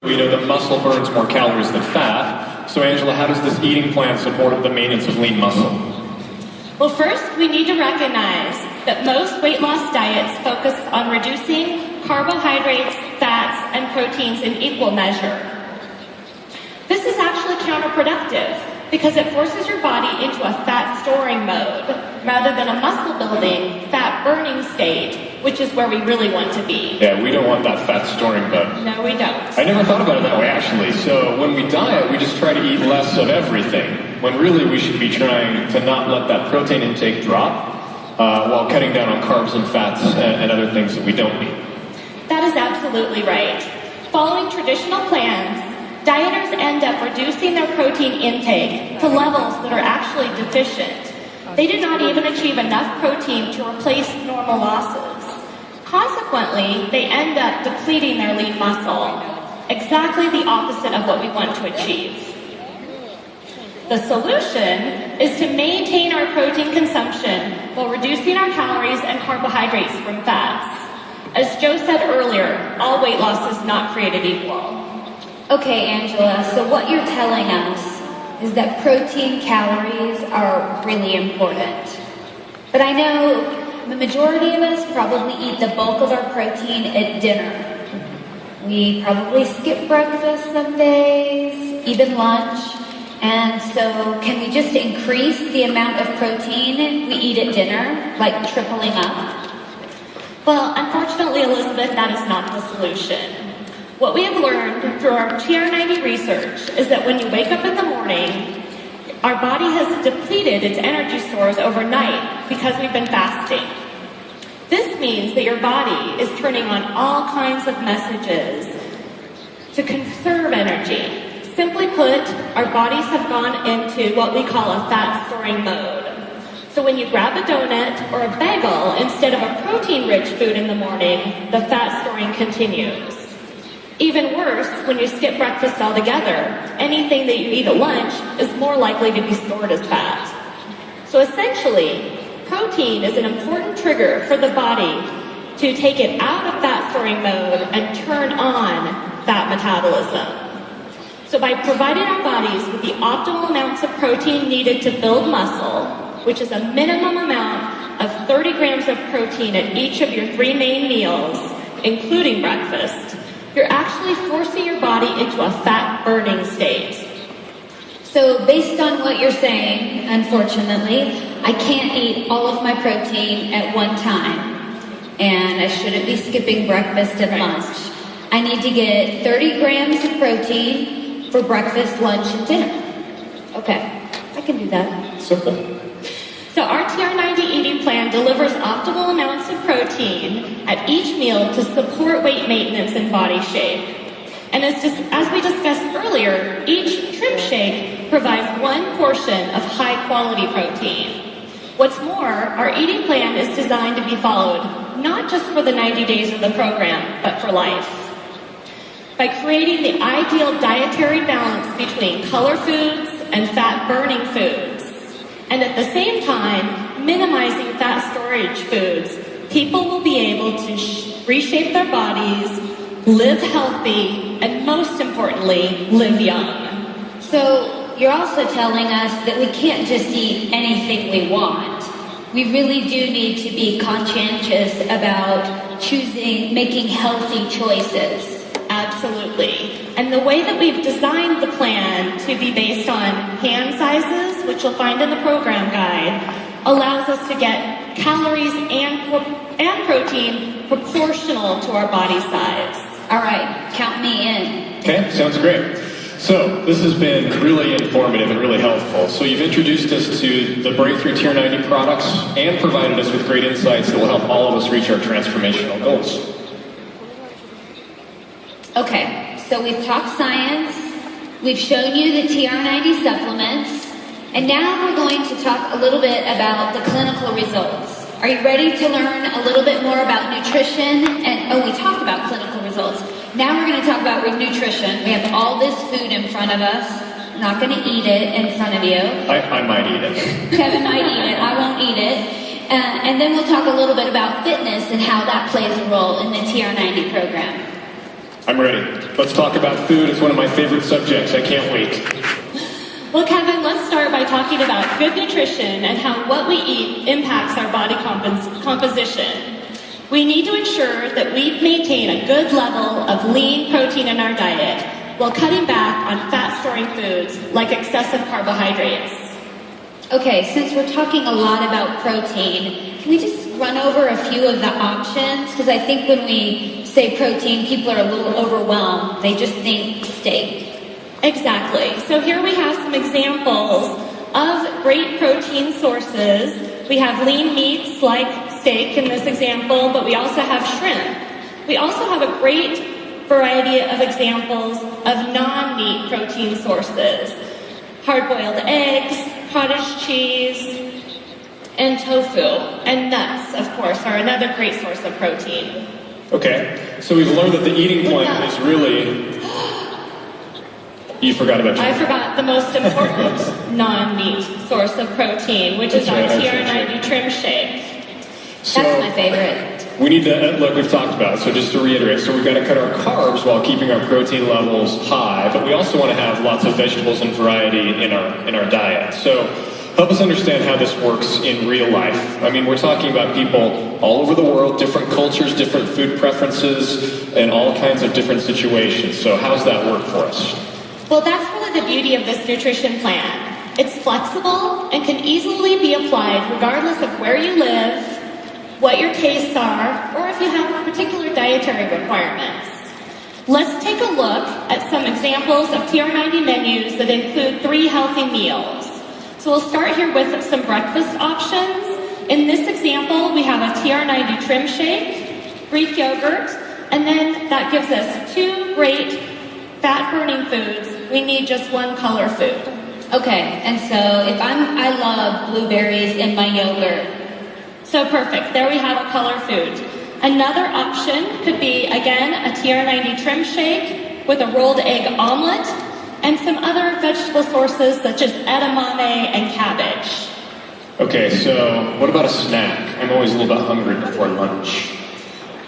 We know that muscle burns more calories than fat. So Angela, how does this eating plan support the maintenance of lean muscle? Well, first, we need to recognize that most weight loss diets focus on reducing carbohydrates, fats, and proteins in equal measure. This is actually counterproductive because it forces your body into a fat storing mode rather than a muscle building, fat burning state, which is where we really want to be. Yeah, we don't want that fat storing mode. No, we don't. I never thought about it that way, actually. So when we diet, we just try to eat less of everything, when really we should be trying to not let that protein intake drop while cutting down on carbs and fats and other things that we don't need. That is absolutely right. Following traditional plans, dieters end up reducing their protein intake to levels that are actually deficient. They do not even achieve enough protein to replace normal losses. Consequently, they end up depleting their lean muscle, exactly the opposite of what we want to achieve. The solution is to maintain our protein consumption while reducing our calories and carbohydrates from fats. As Joe said earlier, all weight loss is not created equal. Okay, Angela, so what you're telling us is that protein calories are really important. But I know the majority of us probably eat the bulk of our protein at dinner. We probably skip breakfast some days, even lunch. And so can we just increase the amount of protein we eat at dinner, like tripling up? Well, unfortunately, Elizabeth, that is not the solution. What we have learned through our TR90 research is that when you wake up in the morning, our body has depleted its energy stores overnight because we've been fasting. This means that your body is turning on all kinds of messages to conserve energy. Simply put, our bodies have gone into what we call a fat storing mode. So when you grab a donut or a bagel instead of a protein-rich food in the morning, the fat storing continues. Even worse, when you skip breakfast altogether, anything that you eat at lunch is more likely to be stored as fat. So essentially, protein is an important trigger for the body to take it out of fat storing mode and turn on fat metabolism. So by providing our bodies with the optimal amounts of protein needed to build muscle, which is a minimum amount of 30 grams of protein at each of your 3 main meals, including breakfast, you're actually forcing your body into a fat burning state. So based on what you're saying, unfortunately, I can't eat all of my protein at one time. And I shouldn't be skipping breakfast and lunch. I need to get 30 grams of protein for breakfast, lunch, and dinner. Okay, I can do that. Simple. So our TR90 eating plan delivers optimal amounts of protein at each meal to support weight maintenance and body shape. And as we discussed earlier, each trim shake provides 1 portion of high-quality protein. What's more, our eating plan is designed to be followed not just for the 90 days of the program, but for life. By creating the ideal dietary balance between color foods and fat-burning foods, and at the same time, minimizing fat storage foods, people will be able to reshape their bodies, live healthy, and most importantly, live young. So you're also telling us that we can't just eat anything we want. We really do need to be conscientious about making healthy choices. Absolutely. And the way that we've designed the plan to be based on hand sizes, which you'll find in the program guide, allows us to get calories and protein proportional to our body size. All right, count me in. Okay, sounds great. So this has been really informative and really helpful. So you've introduced us to the breakthrough TR90 products and provided us with great insights that will help all of us reach our transformational goals. Okay, so we've talked science, we've shown you the TR90 supplements, and now we're going to talk a little bit about the clinical results. Are you ready to learn a little bit more about nutrition? We talked about clinical results. Now we're going to talk about nutrition. We have all this food in front of us. I'm not going to eat it in front of you. I might eat it. Kevin might eat it. I won't eat it. And then we'll talk a little bit about fitness and how that plays a role in the TR90 program. I'm ready. Let's talk about food. It's one of my favorite subjects. I can't wait. Well, Kevin, let's start by talking about good nutrition and how what we eat impacts our body composition. We need to ensure that we maintain a good level of lean protein in our diet while cutting back on fat-storing foods like excessive carbohydrates. Okay, since we're talking a lot about protein, can we just run over a few of the options? Because I think when we say protein, people are a little overwhelmed. They just think steak. Exactly. So here we have some examples of great protein sources. We have lean meats like steak in this example, but we also have shrimp. We also have a great variety of examples of non-meat protein sources. Hard-boiled eggs, cottage cheese, and tofu. And nuts, of course, are another great source of protein. Okay, so we've learned that the eating plan is really... You forgot about I forgot the most important non-meat source of protein, which is our TR90 trim shake. So, that's my favorite. We need to, look, we've talked about it, so just to reiterate, so we've got to cut our carbs while keeping our protein levels high, but we also want to have lots of vegetables and variety in our diet. So help us understand how this works in real life. I mean, we're talking about people all over the world, different cultures, different food preferences, and all kinds of different situations. So how's that work for us? Well, that's really the beauty of this nutrition plan. It's flexible and can easily be applied regardless of where you live, what your tastes are, or if you have particular dietary requirements. Let's take a look at some examples of TR90 menus that include 3 healthy meals. So we'll start here with some breakfast options. In this example, we have a TR90 trim shake, Greek yogurt, and then that gives us 2 great fat-burning foods. We need just 1 color food. Okay, and so if I love blueberries in my yogurt. So perfect, there we have a color food. Another option could be, again, a TR90 trim shake with a rolled egg omelet and some other vegetable sources such as edamame and cabbage. Okay, so what about a snack? I'm always a little bit hungry before lunch.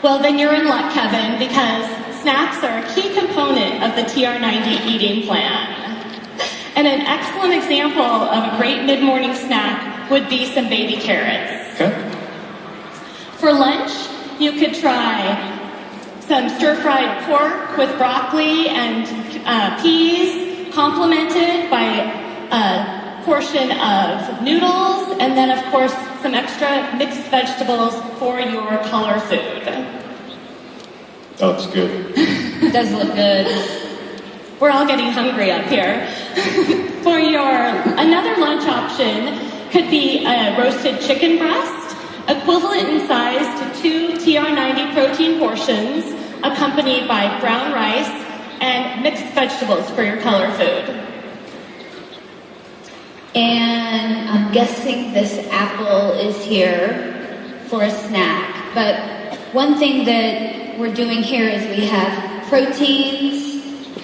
Well, then you're in luck, Kevin, because snacks are a key component of the TR90 eating plan. And an excellent example of a great mid-morning snack would be some baby carrots. Okay. For lunch, you could try some stir-fried pork with broccoli and peas, complemented by a portion of noodles, and then, of course, some extra mixed vegetables for your color food. That looks good. It does look good. We're all getting hungry up here. For another lunch option could be a roasted chicken breast, equivalent in size to 2 TR90 protein portions, accompanied by brown rice and mixed vegetables for your color food. And I'm guessing this apple is here for a snack. But one thing that we're doing here is we have proteins,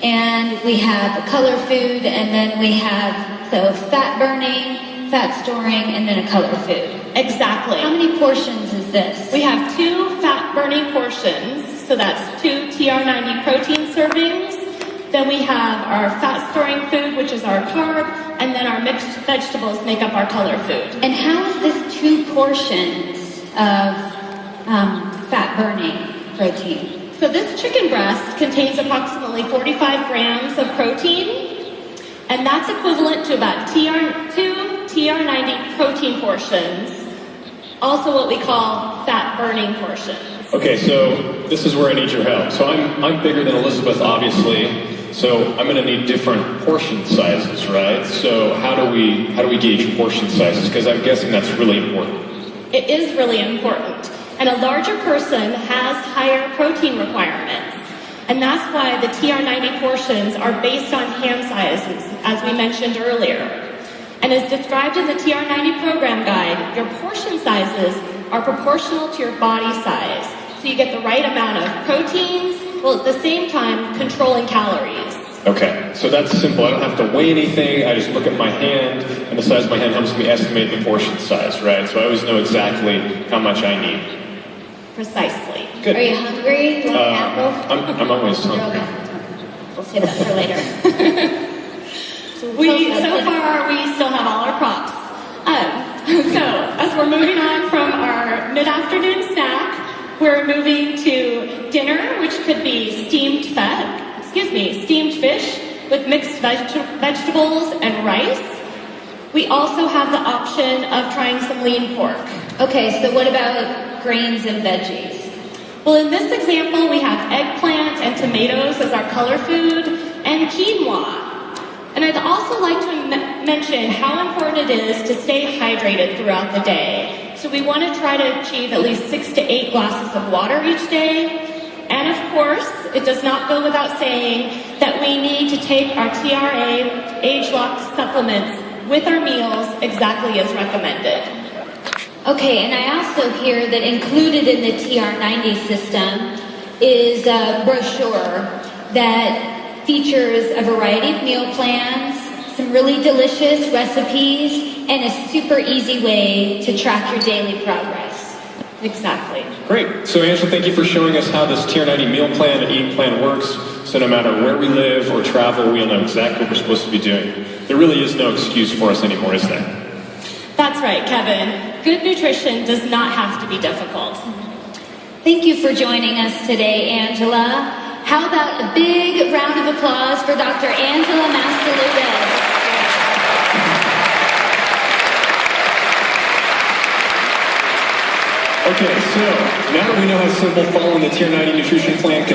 and we have color food, and then we have, so fat burning, fat storing, and then a color food. Exactly. How many portions is this? We have 2 fat burning portions, so that's 2 TR90 protein servings. Then we have our fat storing food, which is our carb, and then our mixed vegetables make up our color food. And how is this 2 portions of fat burning protein? So this chicken breast contains approximately 45 grams of protein, and that's equivalent to about 2 TR90 protein portions, also what we call fat burning portions. Okay, so this is where I need your help. So I'm bigger than Elizabeth, obviously. So I'm going to need different portion sizes, right? So how do we gauge portion sizes? Because I'm guessing that's really important. It is really important. And a larger person has higher protein requirements. And that's why the TR90 portions are based on hand sizes, as we mentioned earlier. And as described in the TR90 program guide, your portion sizes are proportional to your body size. So you get the right amount of proteins, while at the same time controlling calories. Okay, so that's simple. I don't have to weigh anything. I just look at my hand, and the size of my hand helps me estimate the portion size, right? So I always know exactly how much I need. Precisely. Good. Are you hungry? You want an apple? I'm always hungry. We'll save that for later. So far, we still have all our props. So, as we're moving on from our mid-afternoon snack, we're moving to dinner, which could be steamed fish with mixed vegetables and rice. We also have the option of trying some lean pork. Okay, so what about grains and veggies? Well, in this example, we have eggplant and tomatoes as our color food, and quinoa. And I'd also like to mention how important it is to stay hydrated throughout the day. So we want to try to achieve at least 6 to 8 glasses of water each day. And of course, it does not go without saying that we need to take our TRA age-locked supplements with our meals exactly as recommended. Okay, and I also hear that included in the TR90 system is a brochure that features a variety of meal plans, some really delicious recipes, and a super easy way to track your daily progress. Exactly. Great. So Angela, thank you for showing us how this TR90 meal plan and eating plan works. So no matter where we live or travel, we'll know exactly what we're supposed to be doing. There really is no excuse for us anymore, is there? That's right, Kevin. Good nutrition does not have to be difficult. Thank you for joining us today, Angela. How about a big round of applause for Dr. Angela Mastalugas? Okay, so now that we know how simple following the TR90 nutrition plan can